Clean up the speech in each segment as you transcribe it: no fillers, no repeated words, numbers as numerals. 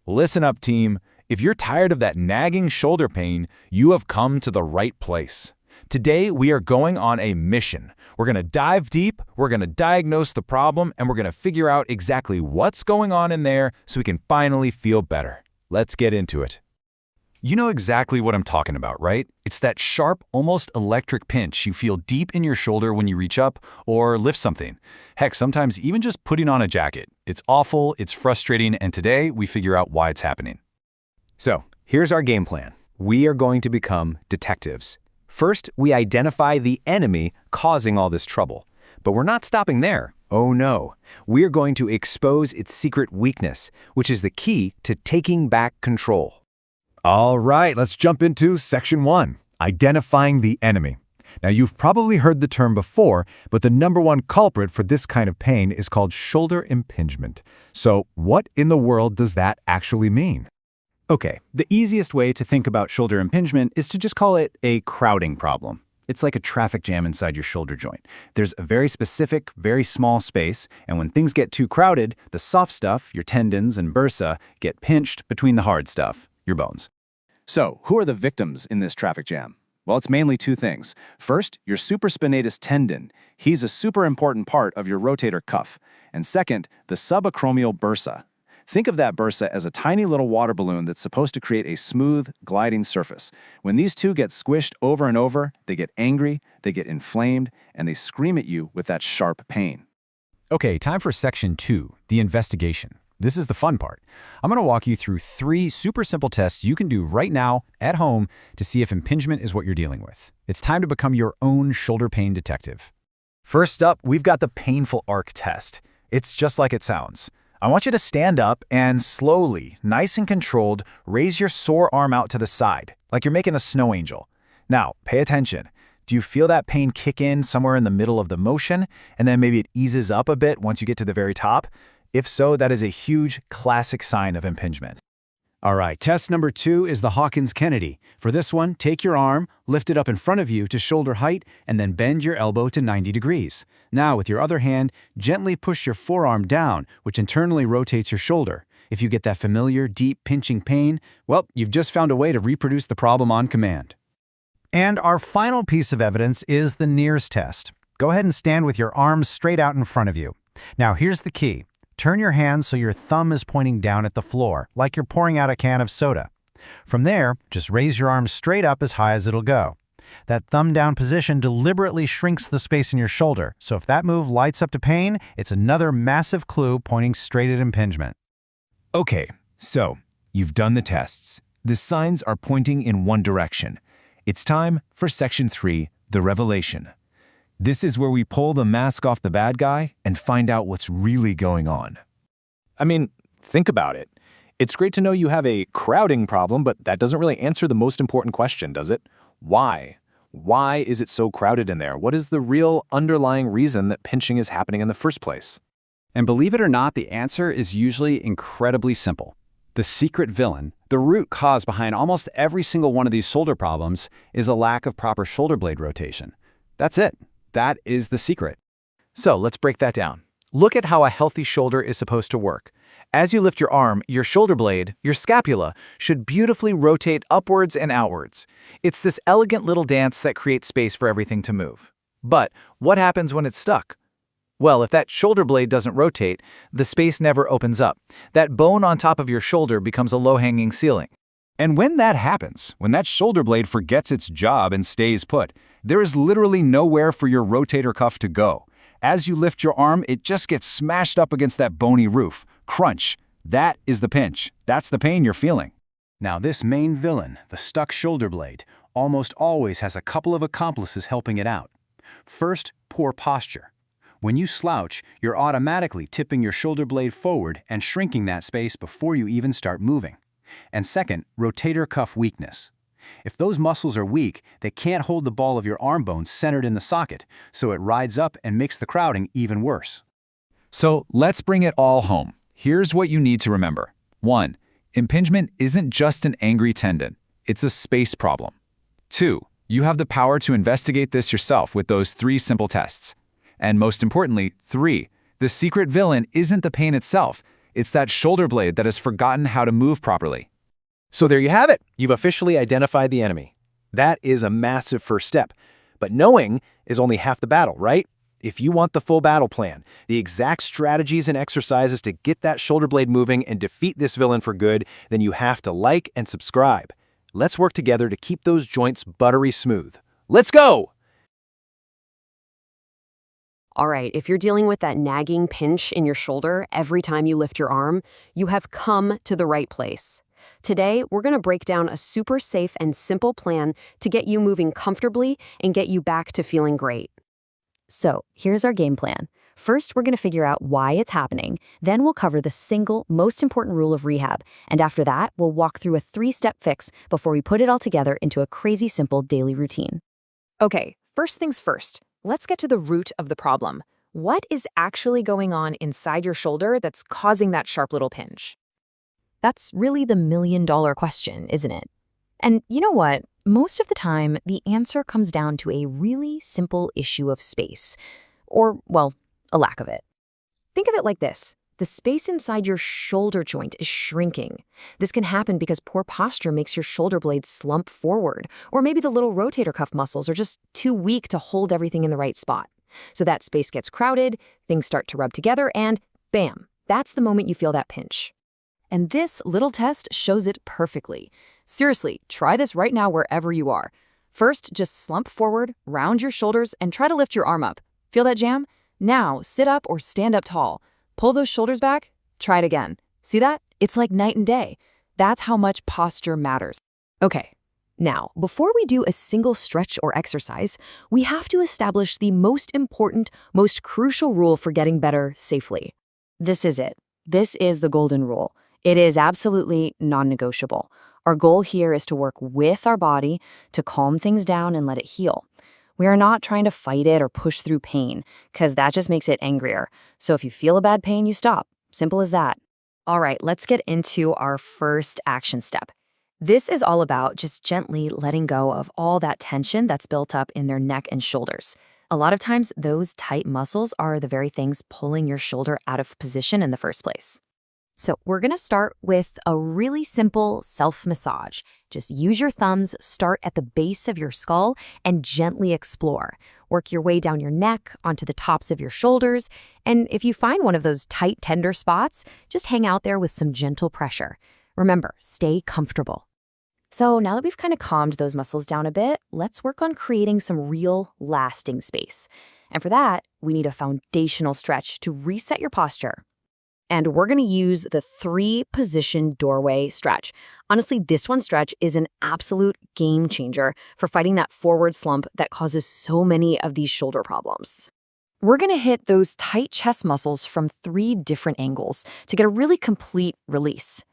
Listen up, team. If you're tired of that nagging shoulder pain, you have come to the right place. Today, we are going on a mission. We're going to dive deep, we're going to diagnose the problem, and we're going to figure out exactly what's going on in there so we can finally feel better. Let's get into it. You know exactly what I'm talking about, right? It's that sharp, almost electric pinch you feel deep in your shoulder when you reach up or lift something. Heck, sometimes even just putting on a jacket. It's awful, it's frustrating, and today we figure out why it's happening. So, here's our game plan. We are going to become detectives. First, we identify the enemy causing all this trouble. But we're not stopping there. Oh no. We're going to expose its secret weakness, which is the key to taking back control. All right, let's jump into Section 1, Identifying the Enemy. Now, you've probably heard the term before, but the number one culprit for this kind of pain is called shoulder impingement. So, what in the world does that actually mean? Okay, the easiest way to think about shoulder impingement is to just call it a crowding problem. It's like a traffic jam inside your shoulder joint. There's a very specific, very small space, and when things get too crowded, the soft stuff, your tendons and bursa, get pinched between the hard stuff, your bones. So, who are the victims in this traffic jam? Well, it's mainly two things. First, your supraspinatus tendon. He's a super important part of your rotator cuff. And second, the subacromial bursa. Think of that bursa as a tiny little water balloon that's supposed to create a smooth, gliding surface. When these two get squished over and over, they get angry, they get inflamed, and they scream at you with that sharp pain. Okay, time for Section 2, the investigation. This is the fun part. I'm going to walk you through 3 super simple tests you can do right now at home to see if impingement is what you're dealing with. It's time to become your own shoulder pain detective. First up, we've got the painful arc test. It's just like it sounds. I want you to stand up and slowly, nice and controlled, raise your sore arm out to the side, like you're making a snow angel. Now, pay attention. Do you feel that pain kick in somewhere in the middle of the motion, and then maybe it eases up a bit once you get to the very top? If so, that is a huge, classic sign of impingement. All right, test number 2 is the Hawkins-Kennedy. For this one, take your arm, lift it up in front of you to shoulder height, and then bend your elbow to 90 degrees. Now, with your other hand, gently push your forearm down, which internally rotates your shoulder. If you get that familiar, deep, pinching pain, well, you've just found a way to reproduce the problem on command. And our final piece of evidence is the Nears test. Go ahead and stand with your arms straight out in front of you. Now, here's the key. Turn your hand so your thumb is pointing down at the floor, like you're pouring out a can of soda. From there, just raise your arms straight up as high as it'll go. That thumb down position deliberately shrinks the space in your shoulder, so if that move lights up to pain, it's another massive clue pointing straight at impingement. Okay, so you've done the tests. The signs are pointing in one direction. It's time for Section 3, the revelation. This is where we pull the mask off the bad guy and find out what's really going on. I mean, think about it. It's great to know you have a crowding problem, but that doesn't really answer the most important question, does it? Why? Why is it so crowded in there? What is the real underlying reason that pinching is happening in the first place? And believe it or not, the answer is usually incredibly simple. The secret villain, the root cause behind almost every single one of these shoulder problems, is a lack of proper shoulder blade rotation. That's it. That is the secret. So let's break that down. Look at how a healthy shoulder is supposed to work. As you lift your arm, your shoulder blade, your scapula, should beautifully rotate upwards and outwards. It's this elegant little dance that creates space for everything to move. But what happens when it's stuck? Well, if that shoulder blade doesn't rotate, the space never opens up. That bone on top of your shoulder becomes a low-hanging ceiling. And when that happens, when that shoulder blade forgets its job and stays put, there is literally nowhere for your rotator cuff to go. As you lift your arm, it just gets smashed up against that bony roof. Crunch. That is the pinch. That's the pain you're feeling. Now, this main villain, the stuck shoulder blade, almost always has a couple of accomplices helping it out. First, poor posture. When you slouch, you're automatically tipping your shoulder blade forward and shrinking that space before you even start moving. And second, rotator cuff weakness. If those muscles are weak, they can't hold the ball of your arm bone centered in the socket, so it rides up and makes the crowding even worse. So let's bring it all home. Here's what you need to remember. 1. Impingement isn't just an angry tendon. It's a space problem. 2. You have the power to investigate this yourself with those 3 simple tests. And most importantly, 3. The secret villain isn't the pain itself. It's that shoulder blade that has forgotten how to move properly. So there you have it. You've officially identified the enemy. That is a massive first step. But knowing is only half the battle, right? If you want the full battle plan, the exact strategies and exercises to get that shoulder blade moving and defeat this villain for good, then you have to like and subscribe. Let's work together to keep those joints buttery smooth. Let's go! All right, if you're dealing with that nagging pinch in your shoulder every time you lift your arm, you have come to the right place. Today, we're going to break down a super safe and simple plan to get you moving comfortably and get you back to feeling great. So, here's our game plan. First, we're going to figure out why it's happening. Then we'll cover the single most important rule of rehab. And after that, we'll walk through a 3-step fix before we put it all together into a crazy simple daily routine. Okay, first things first. Let's get to the root of the problem. What is actually going on inside your shoulder that's causing that sharp little pinch? That's really the million-dollar question, isn't it? And you know what? Most of the time, the answer comes down to a really simple issue of space. Or, well, a lack of it. Think of it like this. The space inside your shoulder joint is shrinking. This can happen because poor posture makes your shoulder blades slump forward, or maybe the little rotator cuff muscles are just too weak to hold everything in the right spot. So that space gets crowded, things start to rub together, and bam, that's the moment you feel that pinch. And this little test shows it perfectly. Seriously, try this right now wherever you are. First, just slump forward, round your shoulders, and try to lift your arm up. Feel that jam? Now, sit up or stand up tall. Pull those shoulders back. Try it again. See that? It's like night and day. That's how much posture matters. Okay, now, before we do a single stretch or exercise, we have to establish the most important, most crucial rule for getting better safely. This is it. This is the golden rule. It is absolutely non-negotiable. Our goal here is to work with our body to calm things down and let it heal. We are not trying to fight it or push through pain, because that just makes it angrier. So if you feel a bad pain, you stop. Simple as that. All right, let's get into our first action step. This is all about just gently letting go of all that tension that's built up in their neck and shoulders. A lot of times, those tight muscles are the very things pulling your shoulder out of position in the first place. So we're going to start with a really simple self-massage. Just use your thumbs, start at the base of your skull, and gently explore. Work your way down your neck, onto the tops of your shoulders, and if you find one of those tight, tender spots, just hang out there with some gentle pressure. Remember, stay comfortable. So now that we've kind of calmed those muscles down a bit, let's work on creating some real, lasting space. And for that, we need a foundational stretch to reset your posture. And we're going to use the 3-position doorway stretch. Honestly, this one stretch is an absolute game changer for fighting that forward slump that causes so many of these shoulder problems. We're going to hit those tight chest muscles from 3 different angles to get a really complete release.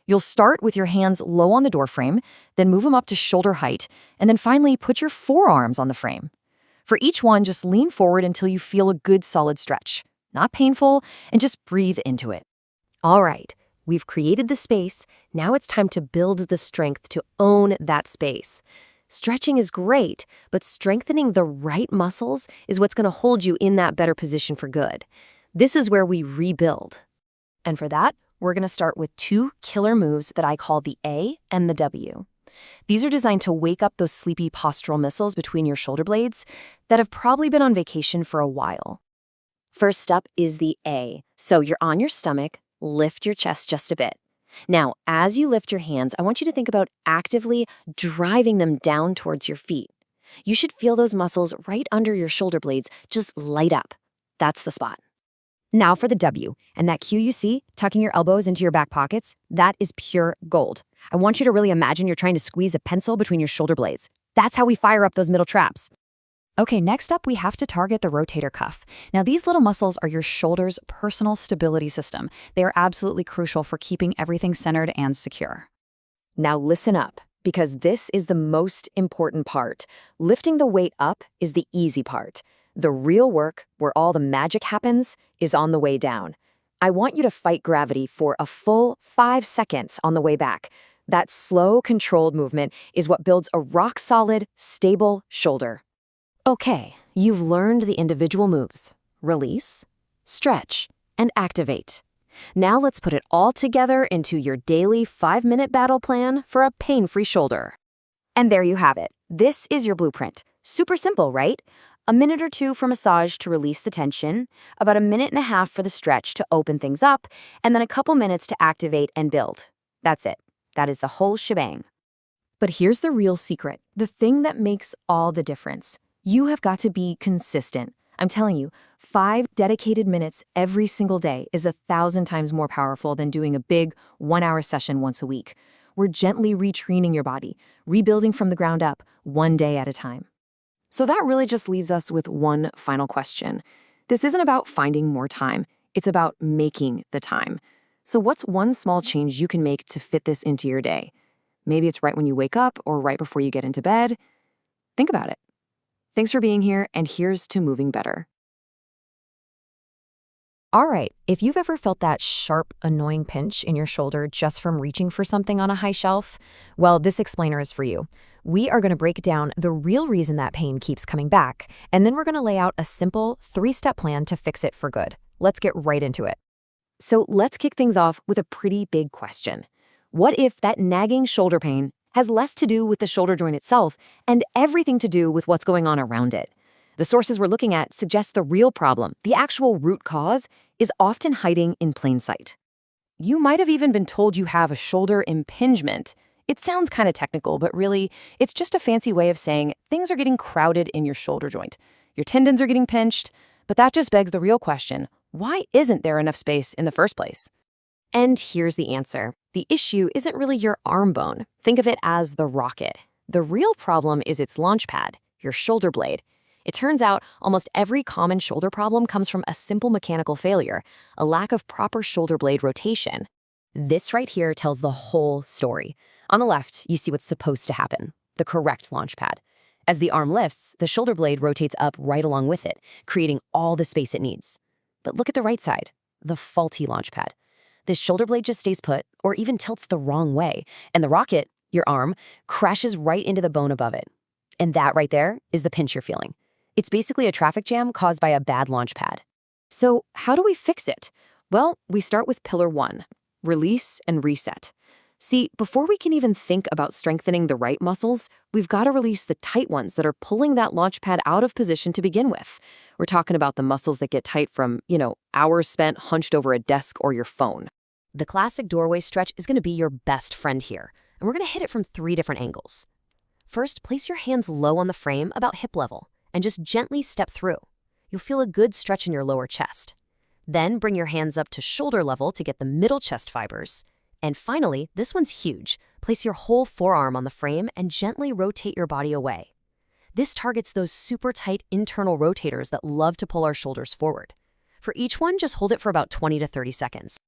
You'll start with your hands low on the door frame, then move them up to shoulder height, and then finally put your forearms on the frame. For each one, just lean forward until you feel a good solid stretch. Not painful, and just breathe into it. All right, we've created the space. Now it's time to build the strength to own that space. Stretching is great, but strengthening the right muscles is what's going to hold you in that better position for good. This is where we rebuild. And for that, we're going to start with 2 killer moves that I call the A and the W. These are designed to wake up those sleepy postural muscles between your shoulder blades that have probably been on vacation for a while. First up is the A. So you're on your stomach, lift your chest just a bit. Now, as you lift your hands, I want you to think about actively driving them down towards your feet. You should feel those muscles right under your shoulder blades just light up. That's the spot. Now for the W, and that cue you see, tucking your elbows into your back pockets, that is pure gold. I want you to really imagine you're trying to squeeze a pencil between your shoulder blades. That's how we fire up those middle traps. Okay, next up, we have to target the rotator cuff. Now, these little muscles are your shoulder's personal stability system. They are absolutely crucial for keeping everything centered and secure. Now listen up, because this is the most important part. Lifting the weight up is the easy part. The real work, where all the magic happens, is on the way down. I want you to fight gravity for a full 5 seconds on the way back. That slow, controlled movement is what builds a rock-solid, stable shoulder. Okay, you've learned the individual moves. Release, stretch, and activate. Now let's put it all together into your daily 5-minute battle plan for a pain-free shoulder. And there you have it. This is your blueprint. Super simple, right? A minute or two for massage to release the tension, about a minute and a half for the stretch to open things up, and then a couple minutes to activate and build. That's it. That is the whole shebang. But here's the real secret, the thing that makes all the difference. You have got to be consistent. I'm telling you, 5 dedicated minutes every single day is 1,000 times more powerful than doing a big 1-hour session once a week. We're gently retraining your body, rebuilding from the ground up, one day at a time. So that really just leaves us with one final question. This isn't about finding more time. It's about making the time. So what's one small change you can make to fit this into your day? Maybe it's right when you wake up or right before you get into bed. Think about it. Thanks for being here, and here's to moving better. All right, if you've ever felt that sharp, annoying pinch in your shoulder just from reaching for something on a high shelf, well, this explainer is for you. We are going to break down the real reason that pain keeps coming back, and then we're going to lay out a simple 3-step plan to fix it for good. Let's get right into it. So let's kick things off with a pretty big question. What if that nagging shoulder pain has less to do with the shoulder joint itself and everything to do with what's going on around it? The sources we're looking at suggest the real problem, the actual root cause, is often hiding in plain sight. You might have even been told you have a shoulder impingement. It sounds kind of technical, but really, it's just a fancy way of saying things are getting crowded in your shoulder joint. Your tendons are getting pinched, but that just begs the real question, why isn't there enough space in the first place? And here's the answer. The issue isn't really your arm bone. Think of it as the rocket. The real problem is its launch pad, your shoulder blade. It turns out almost every common shoulder problem comes from a simple mechanical failure, a lack of proper shoulder blade rotation. This right here tells the whole story. On the left, you see what's supposed to happen, the correct launch pad. As the arm lifts, the shoulder blade rotates up right along with it, creating all the space it needs. But look at the right side, the faulty launch pad. The shoulder blade just stays put or even tilts the wrong way, and the rocket, your arm, crashes right into the bone above it. And that right there is the pinch you're feeling. It's basically a traffic jam caused by a bad launch pad. So how do we fix it? Well, we start with pillar 1, release and reset. See, before we can even think about strengthening the right muscles, we've got to release the tight ones that are pulling that launch pad out of position to begin with. We're talking about the muscles that get tight from, hours spent hunched over a desk or your phone. The classic doorway stretch is going to be your best friend here, and we're going to hit it from 3 different angles. First, place your hands low on the frame, about hip level, and just gently step through. You'll feel a good stretch in your lower chest. Then bring your hands up to shoulder level to get the middle chest fibers. And finally, this one's huge. Place your whole forearm on the frame and gently rotate your body away. This targets those super tight internal rotators that love to pull our shoulders forward. For each one, just hold it for about 20 to 30 seconds.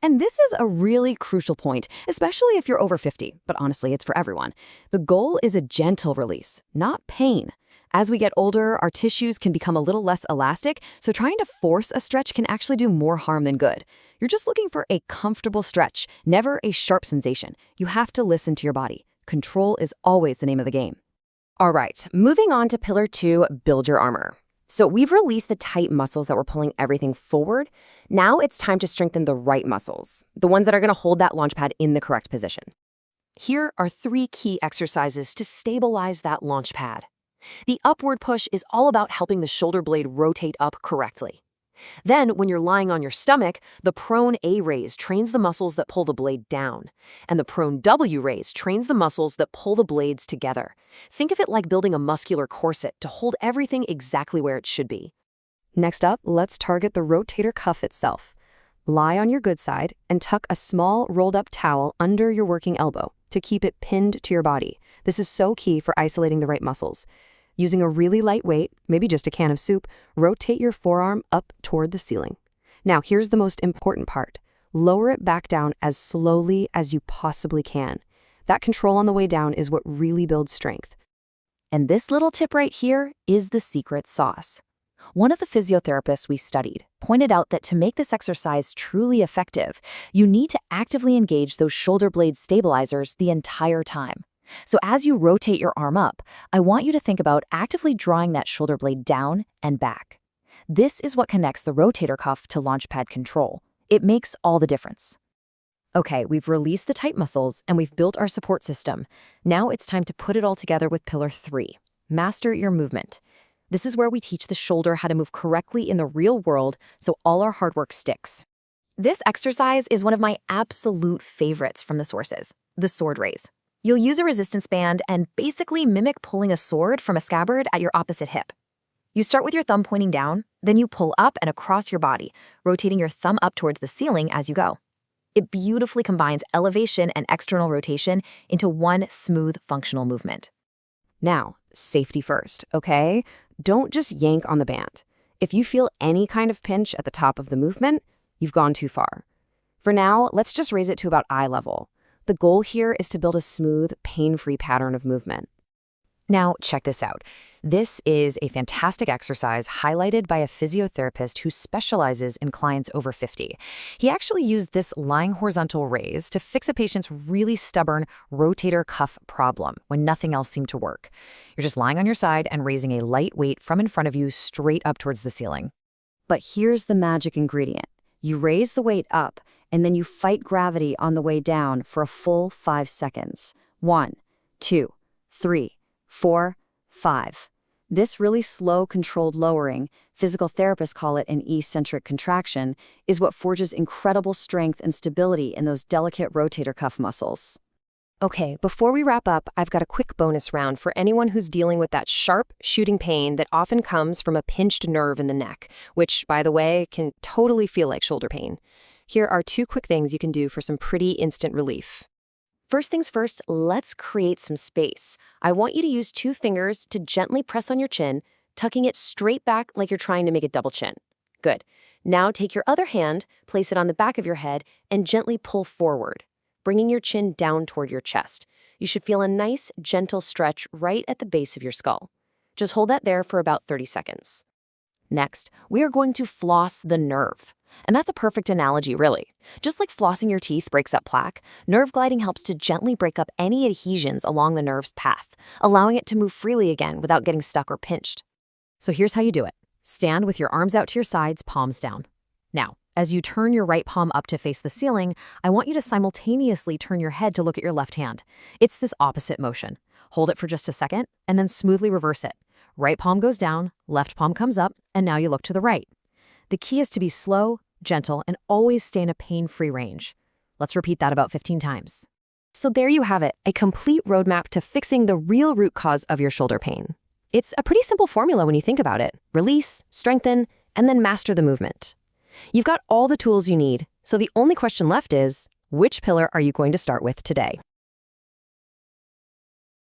And this is a really crucial point, especially if you're over 50, but honestly, it's for everyone. The goal is a gentle release, not pain. As we get older, our tissues can become a little less elastic, so trying to force a stretch can actually do more harm than good. You're just looking for a comfortable stretch, never a sharp sensation. You have to listen to your body. Control is always the name of the game. All right, moving on to pillar 2, build your armor. So we've released the tight muscles that were pulling everything forward. Now it's time to strengthen the right muscles, the ones that are going to hold that launch pad in the correct position. Here are 3 key exercises to stabilize that launch pad. The upward push is all about helping the shoulder blade rotate up correctly. Then, when you're lying on your stomach, the prone A raise trains the muscles that pull the blade down, and the prone W raise trains the muscles that pull the blades together. Think of it like building a muscular corset to hold everything exactly where it should be. Next up, let's target the rotator cuff itself. Lie on your good side and tuck a small rolled-up towel under your working elbow to keep it pinned to your body. This is so key for isolating the right muscles. Using a really light weight, maybe just a can of soup, rotate your forearm up toward the ceiling. Now, here's the most important part. Lower it back down as slowly as you possibly can. That control on the way down is what really builds strength. And this little tip right here is the secret sauce. One of the physiotherapists we studied pointed out that to make this exercise truly effective, you need to actively engage those shoulder blade stabilizers the entire time. So as you rotate your arm up, I want you to think about actively drawing that shoulder blade down and back. This is what connects the rotator cuff to launch pad control. It makes all the difference. Okay, we've released the tight muscles and we've built our support system. Now it's time to put it all together with pillar 3. Master your movement. This is where we teach the shoulder how to move correctly in the real world so all our hard work sticks. This exercise is one of my absolute favorites from the sources, the sword raise. You'll use a resistance band and basically mimic pulling a sword from a scabbard at your opposite hip. You start with your thumb pointing down, then you pull up and across your body, rotating your thumb up towards the ceiling as you go. It beautifully combines elevation and external rotation into one smooth, functional movement. Now, safety first, okay? Don't just yank on the band. If you feel any kind of pinch at the top of the movement, you've gone too far. For now, let's just raise it to about eye level. The goal here is to build a smooth, pain-free pattern of movement. Now, check this out. This is a fantastic exercise highlighted by a physiotherapist who specializes in clients over 50. He actually used this lying horizontal raise to fix a patient's really stubborn rotator cuff problem when nothing else seemed to work. You're just lying on your side and raising a light weight from in front of you straight up towards the ceiling. But here's the magic ingredient. You raise the weight up, and then you fight gravity on the way down for a full 5 seconds. 1, 2, 3, 4, 5. This really slow, controlled lowering, physical therapists call it an eccentric contraction, is what forges incredible strength and stability in those delicate rotator cuff muscles. Okay, before we wrap up, I've got a quick bonus round for anyone who's dealing with that sharp, shooting pain that often comes from a pinched nerve in the neck, which, by the way, can totally feel like shoulder pain. Here are 2 quick things you can do for some pretty instant relief. First things first, let's create some space. I want you to use 2 fingers to gently press on your chin, tucking it straight back like you're trying to make a double chin. Good. Now take your other hand, place it on the back of your head, and gently pull forward, bringing your chin down toward your chest. You should feel a nice, gentle stretch right at the base of your skull. Just hold that there for about 30 seconds. Next, we are going to floss the nerve. And that's a perfect analogy, really. Just like flossing your teeth breaks up plaque, nerve gliding helps to gently break up any adhesions along the nerve's path, allowing it to move freely again without getting stuck or pinched. So here's how you do it. Stand with your arms out to your sides, palms down. Now, as you turn your right palm up to face the ceiling, I want you to simultaneously turn your head to look at your left hand. It's this opposite motion. Hold it for just a second, and then smoothly reverse it. Right palm goes down, left palm comes up, and now you look to the right. The key is to be slow, gentle, and always stay in a pain-free range. Let's repeat that about 15 times. So there you have it, a complete roadmap to fixing the real root cause of your shoulder pain. It's a pretty simple formula when you think about it. Release, strengthen, and then master the movement. You've got all the tools you need, so the only question left is, which pillar are you going to start with today?